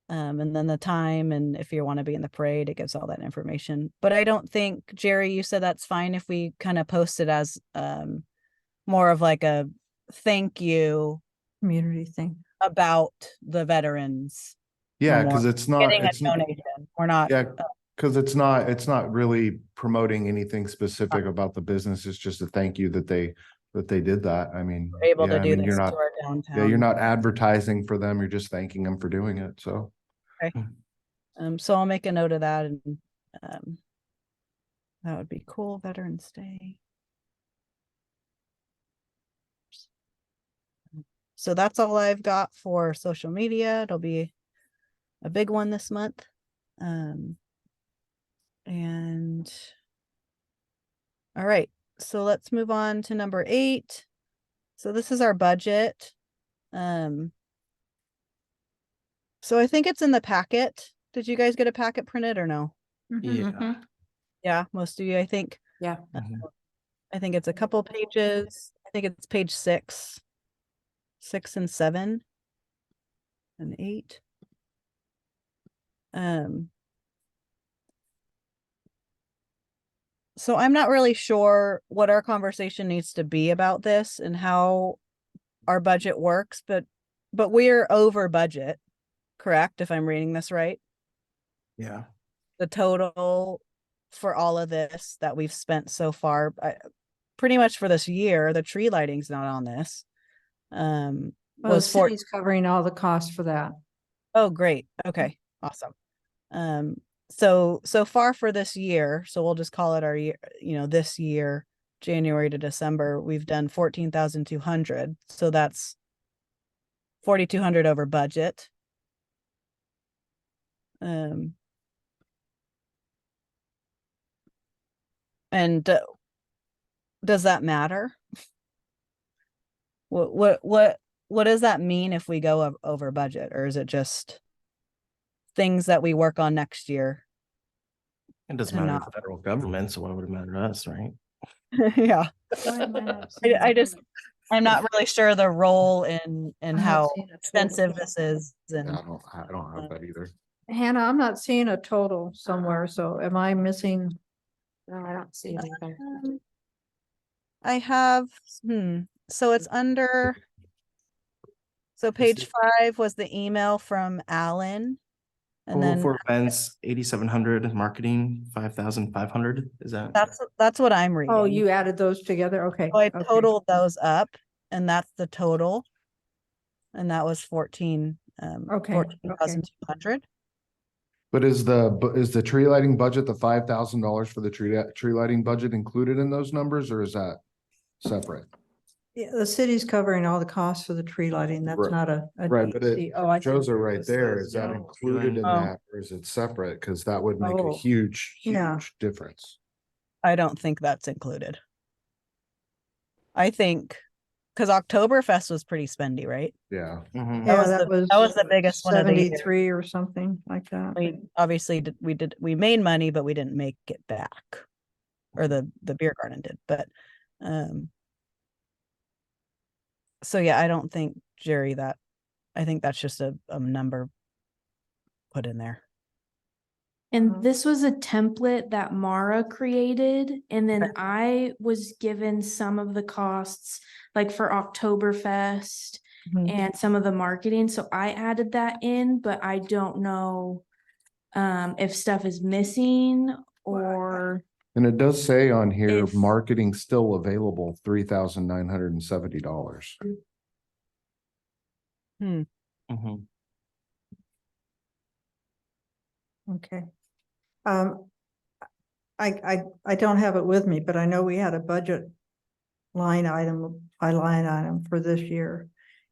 And then the time, and if you want to be in the parade, it gives all that information. But I don't think, Jerry, you said that's fine if we kind of post it as more of like a thank you Community thing. about the veterans. Yeah, Memorial. because it's not, Getting a it's not, donation. We're not. yeah, because it's not really promoting anything specific about the business. It's just a thank you that they did that. I mean, Able yeah, to I do mean, this you're to not, our downtown. yeah, you're not advertising for them. You're just thanking them for doing it. So. So I'll make a note of that, and that would be cool. Veterans Day. So that's all I've got for social media. It'll be a big one this month. And all right, so let's move on to number 8. So this is our budget. So I think it's in the packet. Did you guys get a packet printed or no? Yeah. Yeah, most of you, I think. Yeah. I think it's a couple pages. I think it's page 6 and 7 and 8. So I'm not really sure what our conversation needs to be about this and how our budget works, but we're over budget, correct? If I'm reading this right, Yeah. the total for all of this that we've spent so far, pretty much for this year, the tree lighting's not on this. Well, the Was for city's covering all the costs for that. Oh, great. Okay, awesome. So far for this year, so we'll just call it our year, this year, January to December, we've done 14,200. So that's 4,200 over budget. And does that matter? What does that mean if we go over budget, or is it just things that we work on next year? It doesn't And matter to not- the federal government, so why would it matter to us, right? Yeah, Why am I not seeing I it? just, I'm not really sure the role and I'm not how seeing a total. extensive this is and. I don't have that either. Hannah, I'm not seeing a total somewhere, so am I missing? No, I don't see it either. I have, so it's under. So page 5 was the email from Alan. And Total then for events, 8,700, marketing, 5,500, is that? that's what I'm reading. Oh, you added those together? Okay. So I okay. totaled those up and that's the total. And that was 14,200. But is the tree lighting budget, the $5,000 for the tree lighting budget included in those numbers, or is that separate? Yeah, the city's covering all the costs for the tree lighting. That's Right. not a Right, but DEC. Oh, I see. shows are right This there. says, Is that yeah, included in Oh. that, or is it separate? Because that would make a Oh. huge, Yeah. huge difference. I don't think that's included. I think, because Oktoberfest was pretty spendy, right? Yeah. Mhm. Yeah, was that was. that was the biggest one of the year. 73 or something like that. We obviously we made money, but we didn't make it back. Or the beer garden did, but so yeah, I don't think, Jerry, I think that's just a number put in there. And this was a template that Mara created, and then I was given some of the costs, like for Oktoberfest Mhm. and some of the marketing, so I added that in, but I don't know if stuff is missing or And it does say on here, If- marketing still available, $3,970. Mhm. Okay. I don't have it with me, but I know we had a budget line item by line item for this year.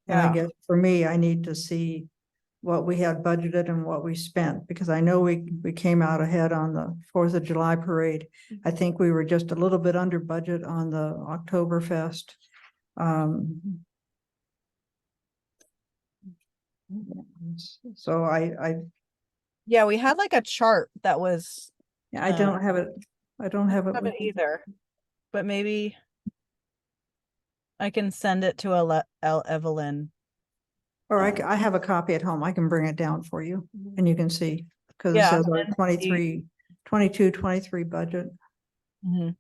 And I Yeah. guess for me, I need to see what we had budgeted and what we spent, because I know we came out ahead on the 4th of July parade. I think we were just a little bit under budget on the Oktoberfest. So Yeah, we had like a chart that was. I don't have it. I don't have it Have with it me. either, but maybe I can send it to Evelyn. Or I have a copy at home. I can bring it down for you and you can see, because it Yeah, says our and 23 budget. Mhm.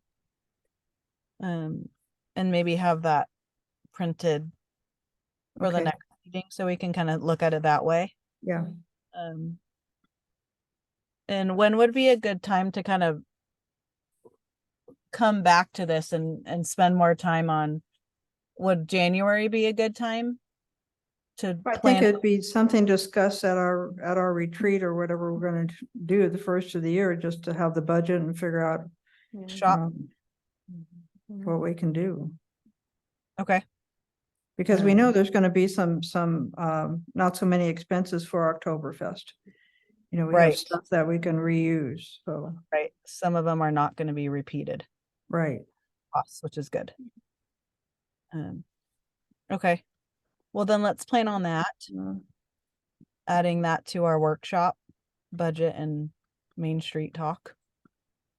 And maybe have that printed for the Okay. next meeting, so we can kind of look at it that way. Yeah. And when would be a good time to kind of come back to this and spend more time on, would January be a good time to I think plan? it'd be something discussed at our retreat or whatever we're gonna do the first of the year, just to have the budget and figure out Shop? what we can do. Okay, Because we know there's gonna be some not so many expenses for Oktoberfest. You know, we have Right. stuff that we can reuse, so, right. Some of them are not going to be repeated right. costs, which is good. Okay. Well, then let's plan on that, adding that to our workshop budget and Main Street talk.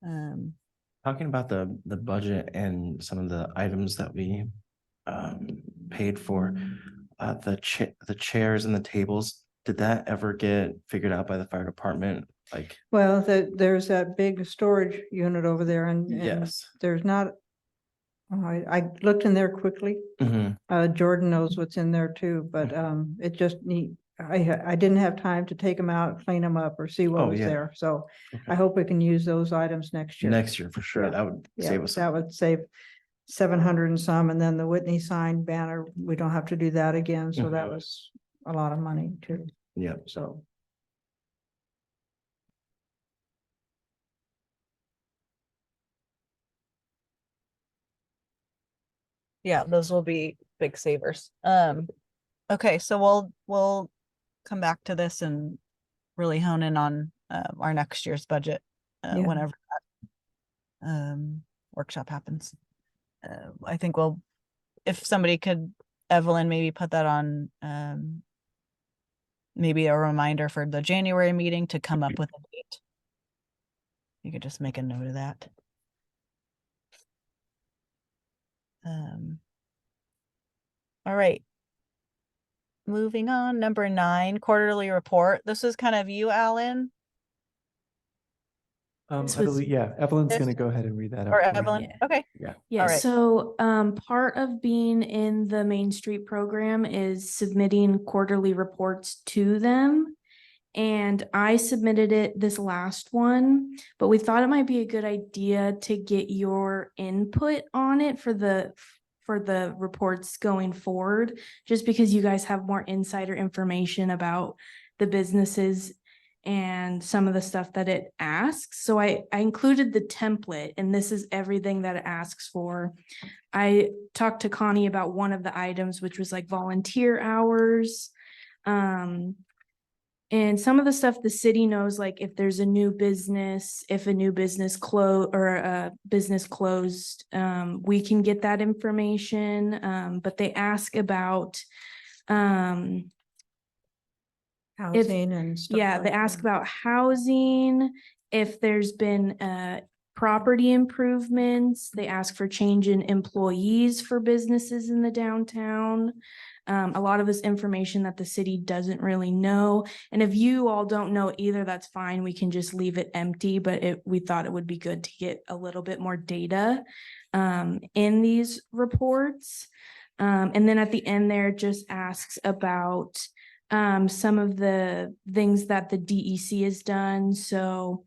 Talking about the budget and some of the items that we paid for, the chairs and the tables, did that ever get figured out by the fire department? Like, Well, there's that big storage unit over there and yes. there's not. I looked in there quickly. Mhm. Jordan knows what's in there too, but it just I didn't have time to take them out, clean them up or see what Oh, was yeah. there. So Okay. I hope we can use those items next year. Next year for sure. Yeah. That would Yeah, save us. that would save 700 and some, and then the Whitney sign banner, we don't have to do that again. So that Mhm. was a lot of money too. Yeah. So. Yeah, those will be big savers. Okay, so we'll come back to this and really hone in on our next year's budget Yeah. whenever that workshop happens. I think if somebody could, Evelyn, maybe put that on maybe a reminder for the January meeting to come up with a date. You could just make a note of that. All right. Moving on, number 9, quarterly report. This is kind of you, Alan, This I was- believe, yeah, Evelyn's this- gonna go ahead and read that out. or for you. Evelyn? Yeah. Okay. Yeah, All right. so part of being in the Main Street program is submitting quarterly reports to them. And I submitted it this last one, but we thought it might be a good idea to get your input on it for the reports going forward, just because you guys have more insider information about the businesses and some of the stuff that it asks. So I included the template, and this is everything that it asks for. I talked to Connie about one of the items, which was like volunteer hours. And some of the stuff the city knows, like if there's a new business, if a new business closed, we can get that information. But they ask about, Housing and stuff. yeah, they like ask that. about housing, if there's been property improvements, they ask for change in employees for businesses in the downtown. A lot of this information that the city doesn't really know. And if you all don't know either, that's fine. We can just leave it empty, but we thought it would be good to get a little bit more data in these reports. And then at the end there, it just asks about some of the things that the DEC has done. So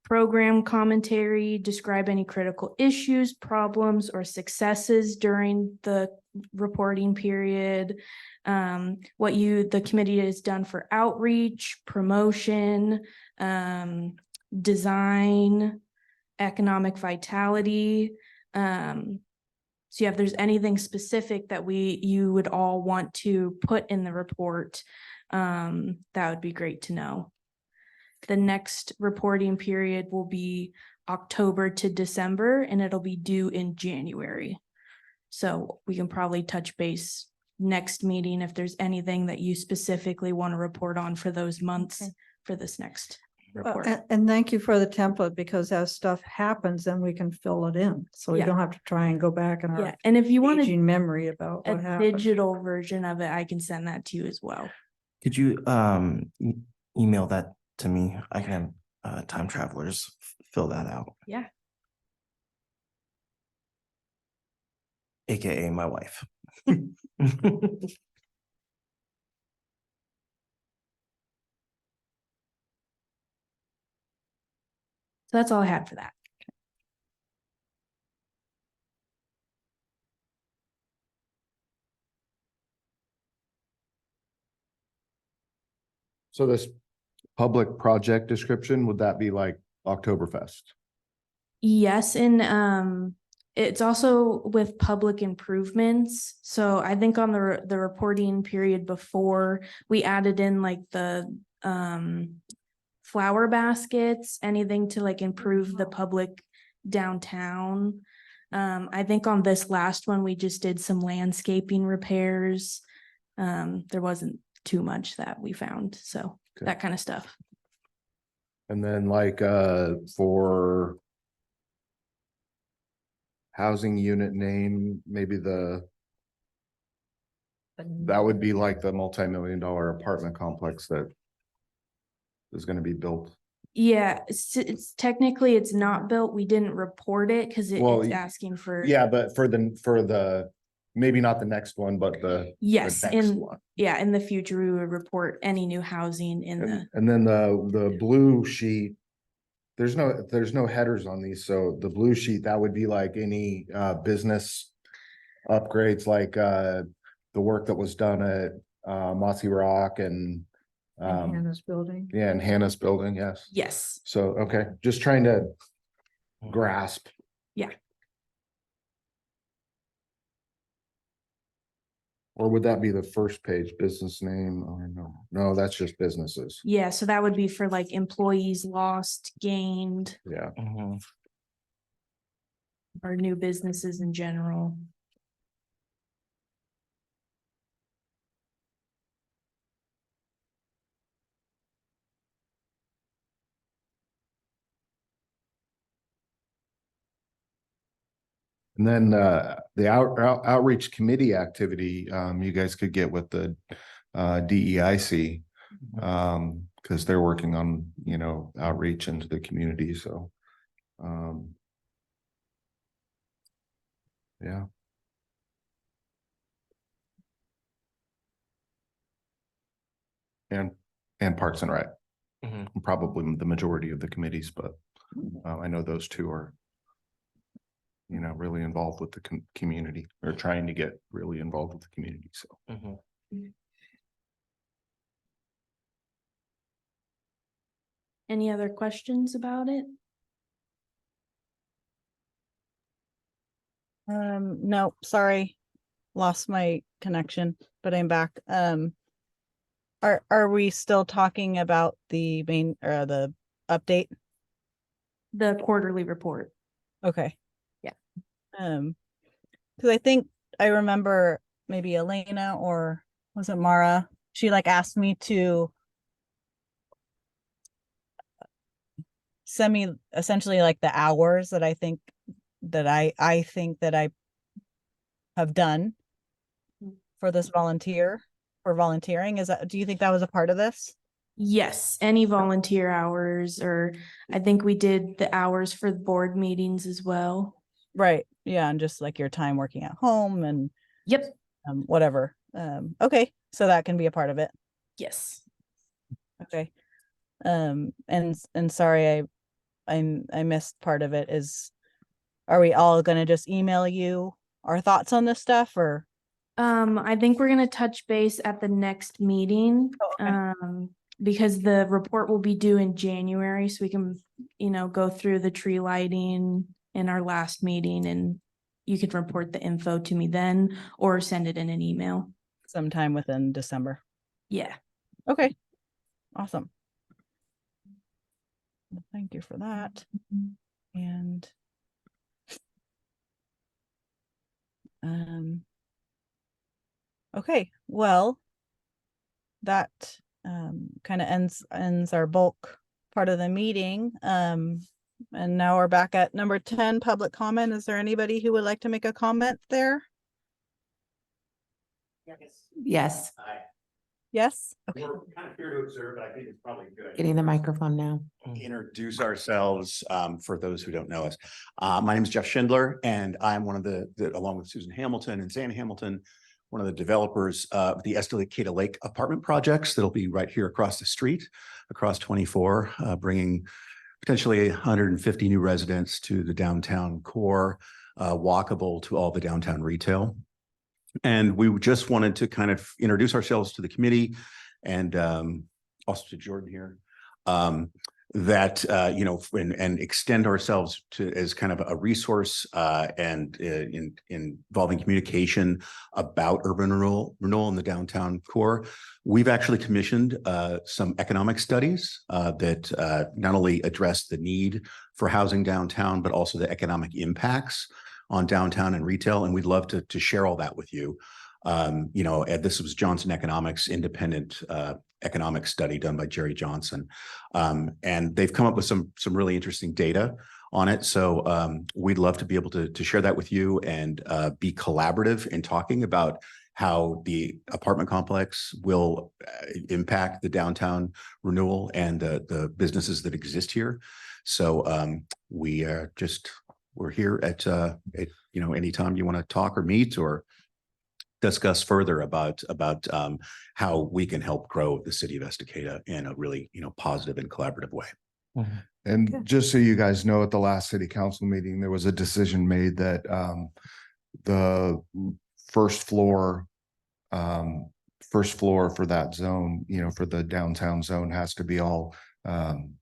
program commentary, describe any critical issues, problems, or successes during the reporting period. What the committee has done for outreach, promotion, design, economic vitality. So yeah, if there's anything specific that you would all want to put in the report, that would be great to know. The next reporting period will be October to December, and it'll be due in January. So we can probably touch base next meeting if there's anything that you specifically want to report on for those months for this next report. And thank you for the template, because as stuff happens, then we can fill it in. So we Yeah. don't have to try and go back in Yeah, our and if you want aging memory about a what happened. digital version of it, I can send that to you as well. Could you email that to me? I can have time travelers fill that out, Yeah. AKA my wife. So that's all I had for that. So this public project description, would that be like Oktoberfest? Yes, and it's also with public improvements. So I think on the reporting period before, we added in like the flower baskets, anything to like improve the public downtown. I think on this last one, we just did some landscaping repairs. There wasn't too much that we found, so Okay. that kind of stuff. And then like for housing unit name, maybe that would be like the multi-million-dollar apartment complex that is going to be built. Yeah, it's technically it's not built. We didn't report it because Well, it's asking for. Yeah, but for the maybe not the next one, but the Yes, next in one. in the future, we would report any new housing in the. And then the blue sheet, there's no headers on these, so the blue sheet, that would be like any business upgrades, like the work that was done at Mossy Rock and Hannah's building. yeah, and Hannah's building, yes. Yes, So, okay, just trying to grasp. Yeah. Or would that be the first page, business name? Or no, that's just businesses. yeah, so that would be for like employees lost, gained, Yeah. Mhm. or new businesses in general. And then the outreach committee activity, you guys could get with the DEIC. Because they're working on, outreach into the community, so. Yeah. And Parks and Rec, probably the majority of the committees, but I know those two are, really involved with the community, or trying to get really involved with the community, so. Any other questions about it? No, sorry, lost my connection, but I'm back. Are we still talking about the main or the update? The quarterly report. Okay. Yeah. Because I think I remember maybe Elena or was it Mara? She like asked me to send me essentially like the hours that I think that I think that I have done for this volunteering. Is that, do you think that was a part of this? Yes, any volunteer hours, or I think we did the hours for the board meetings as well. Right. Yeah. And just like your time working at home and Yep. whatever. Okay. So that can be a part of it. Yes. Okay. And sorry, I missed part of it. Are we all gonna just email you our thoughts on this stuff, or? I think we're gonna touch base at the next meeting. Oh, okay. Because the report will be due in January, so we can, go through the tree lighting in our last meeting, and you can report the info to me then, or send it in an email. Sometime within December. Yeah. Okay. Awesome. Well, thank you for that. And okay, well, that kind of ends our bulk part of the meeting. And now we're back at number 10, public comment. Is there anybody who would like to make a comment there? Yes, Yes. Okay. We're kind of here to observe, but I think it's probably good. getting the microphone now. Introduce ourselves for those who don't know us. My name is Jeff Schindler, and I'm one of the along with Susan Hamilton and Zan Hamilton, one of the developers of the Estacada Lake apartment projects that'll be right here across the street, across 24, bringing potentially 150 new residents to the downtown core, walkable to all the downtown retail. And we just wanted to kind of introduce ourselves to the committee and also to Jordan here, that, and extend ourselves to as kind of a resource and involving communication about urban renewal in the downtown core. We've actually commissioned some economic studies that not only address the need for housing downtown, but also the economic impacts on downtown and retail. And we'd love to share all that with you. This was Johnson Economics independent economic study done by Jerry Johnson. And they've come up with some really interesting data on it. So we'd love to be able to share that with you and be collaborative in talking about how the apartment complex will impact the downtown renewal and the businesses that exist here. So we're here at anytime you want to talk or meet or discuss further about how we can help grow the city of Estacada in a really positive and collaborative way. And just so you guys know, at the last city council meeting, there was a decision made that the first floor for that zone, for the downtown zone, has to be all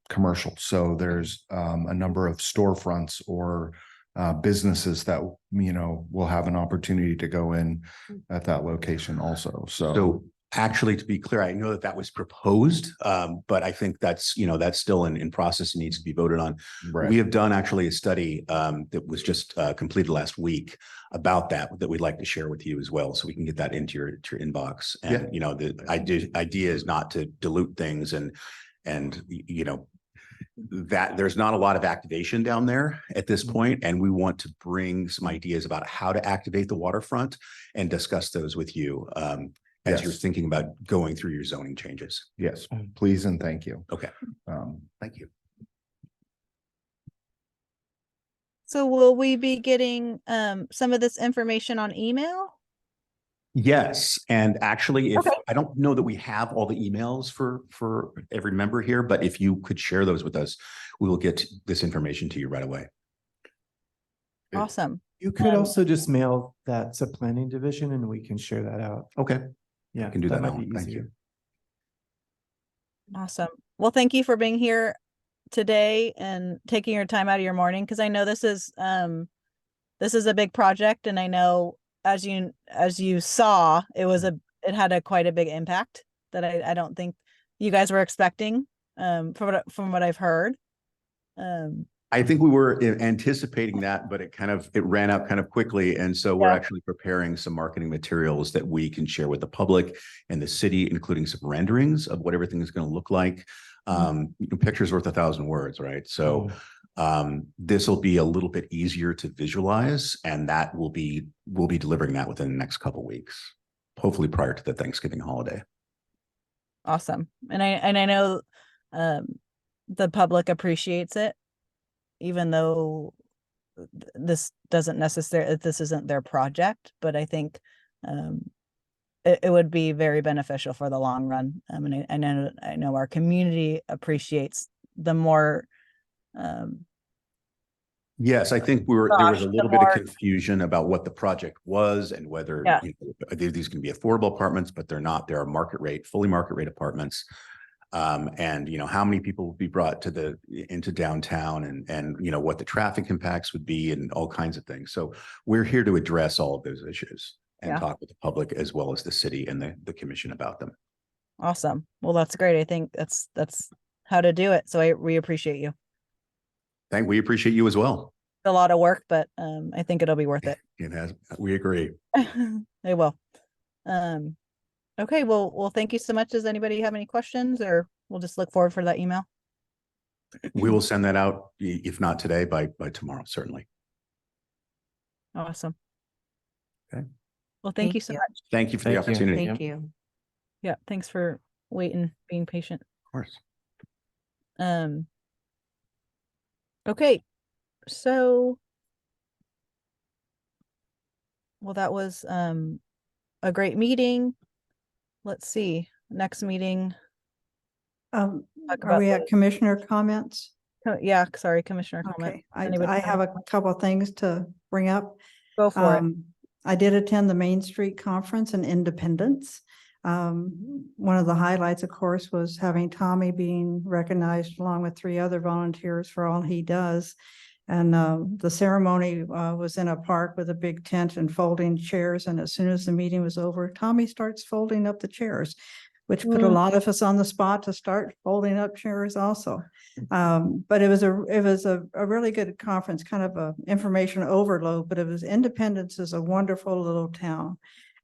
commercial. So there's a number of storefronts or businesses that will have an opportunity to go in at that location also. So actually, to be clear, I know that was proposed, but I think that's still in process and needs to be voted on. Right. We have done actually a study that was just completed last week about that we'd like to share with you as well, so we can get that into your inbox. And the idea is not to dilute things and that there's not a lot of activation down there at this point, and we want to bring some ideas about how to activate the waterfront and discuss those with you as you're Yes. thinking about going through your zoning changes. Yes, please and thank you. Okay, Um, thank you. So will we be getting some of this information on email? Yes, and actually, if Okay. I don't know that we have all the emails for every member here, but if you could share those with us, we will get this information to you right away. Awesome. You could Um, also just mail that to planning division and we can share that out. Okay, Yeah, can do that might now. be Thank easier. you. Awesome. Well, thank you for being here today and taking your time out of your morning, because I know this is a big project, and I know as you saw, it had a quite a big impact that I don't think you guys were expecting from what I've heard. I think we were anticipating that, but it ran out kind of quickly. And so we're Yeah. actually preparing some marketing materials that we can share with the public and the city, including some renderings of what everything is going to look like. Pictures worth 1,000 words, right? So this will be a little bit easier to visualize, and we'll be delivering that within the next couple of weeks, hopefully prior to the Thanksgiving holiday. Awesome. And I know the public appreciates it, even though this isn't their project, but I think it would be very beneficial for the long run. And I know our community appreciates the more Yes, I think there was Gosh, a the little bit of more- confusion about what the project was and whether Yeah. These can be affordable apartments, but they're not. They're fully market rate apartments. And how many people will be brought into downtown, and what the traffic impacts would be, and all kinds of things. So we're here to address all of those issues and Yeah. talk with the public as well as the city and the commission about them. Awesome. Well, that's great. I think that's how to do it. So we appreciate you. We appreciate you as well. It's a lot of work, but I think it'll be worth it. We agree. It will. Okay, well, thank you so much. Does anybody have any questions, or we'll just look forward for that email? We will send that out, if not today, by tomorrow, certainly. Awesome. Okay. Well, thank you so much. Thank you for the Thank you. opportunity. Thank you. Yeah, thanks for waiting, being patient. Of course. Okay, so well, that was a great meeting. Let's see, next meeting. Talk Are we about at commissioner comments? Yeah, sorry, Commissioner comment. Okay, Anybody I have have a couple of things to bring up. Go for it. I did attend the Main Street Conference in Independence. One of the highlights, of course, was having Tommy being recognized along with 3 other volunteers for all he does. And the ceremony was in a park with a big tent and folding chairs. And as soon as the meeting was over, Tommy starts folding up the chairs, which put a lot of us on the spot to start folding up chairs also. But it was a really good conference, kind of a information overload, but Independence is a wonderful little town.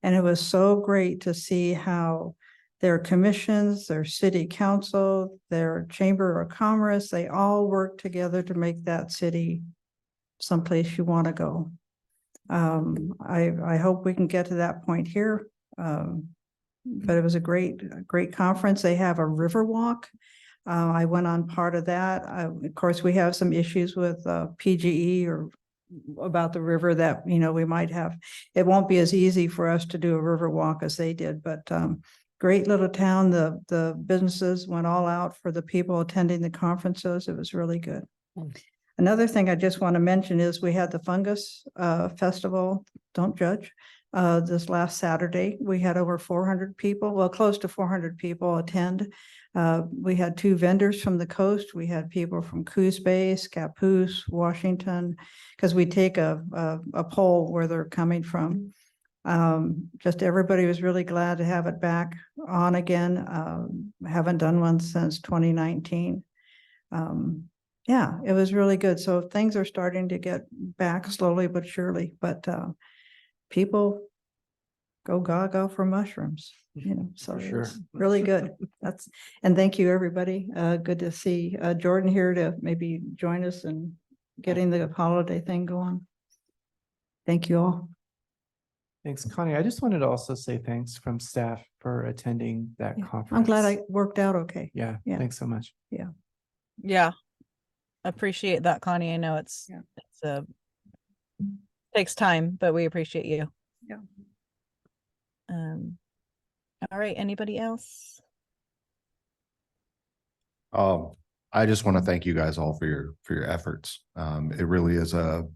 And it was so great to see how their commissions, their city council, their chamber of commerce, they all work together to make that city someplace you want to go. I hope we can get to that point here. But it was a great conference. They have a river walk. I went on part of that. Of course, we have some issues with PGE or about the river that, we might have. It won't be as easy for us to do a river walk as they did, but great little town. The businesses went all out for the people attending the conferences. It was really good. Another thing I just want to mention is we had the Fungus Festival, don't judge, this last Saturday. We had over 400 people, well, close to 400 people attend. We had 2 vendors from the coast. We had people from Coos Bay, Scappoose, Washington, because we take a poll where they're coming from. Just everybody was really glad to have it back on again. Haven't done one since 2019. Yeah, it was really good. So things are starting to get back slowly but surely, but people go gaga for mushrooms, you know, so For it sure. was really good. And thank you, everybody. Good to see Jordan here to maybe join us in getting the holiday thing going. Thank you all. Thanks, Connie. I just wanted to also say thanks from staff for attending that Yeah, conference. I'm glad I worked out okay. Yeah, Yeah. thanks so much. Yeah. Appreciate that, Connie. I know it's takes time, but we appreciate you. Yeah. All right, anybody else? I just want to thank you guys all for your efforts. It really is a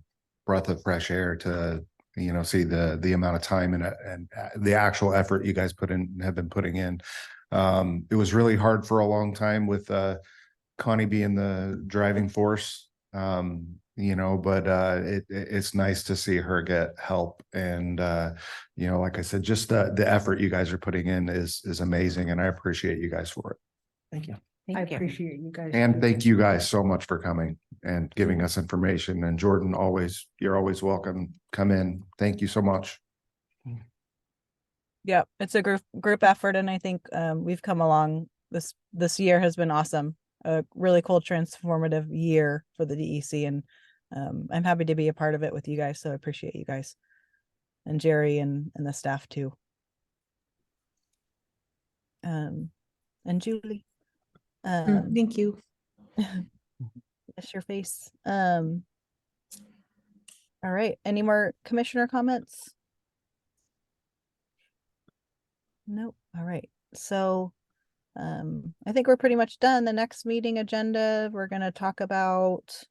breath of fresh air to, you know, see the amount of time and the actual effort you guys have been putting in. It was really hard for a long time with Connie being the driving force. You know, but it's nice to see her get help. And you know, like I said, just the effort you guys are putting in is amazing, and I appreciate you guys for it. Thank you. I appreciate you guys. And thank you guys so much for coming and giving us information. And Jordan, you're always welcome. Come in. Thank you so much. Yeah, it's a group effort, and I think we've come along. This year has been awesome. A really cool transformative year for the DEC, and I'm happy to be a part of it with you guys. So I appreciate you guys and Jerry and the staff too. And Julie. Thank you. That's your face. All right. Any more commissioner comments? Nope. All right. So I think we're pretty much done. The next meeting agenda, we're going to talk about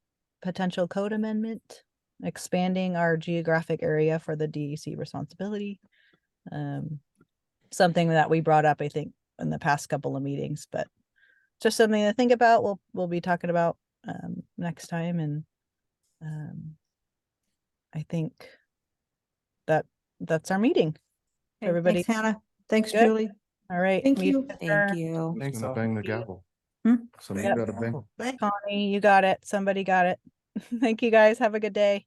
potential code amendment, expanding our geographic area for the DEC responsibility. Something that we brought up, I think, in the past couple of meetings, but just something to think about. We'll be talking about next time, and I think that's our meeting. Hey, Everybody, thanks, Hannah. Thanks, good? Julie. All right. Thank meeting you. Thank adjourned. you. Who's Thanks gonna all. bang the gavel? Hmm? Somebody Yep. got to bang. Connie, you got it. Somebody got it. Thank you guys. Have a good day.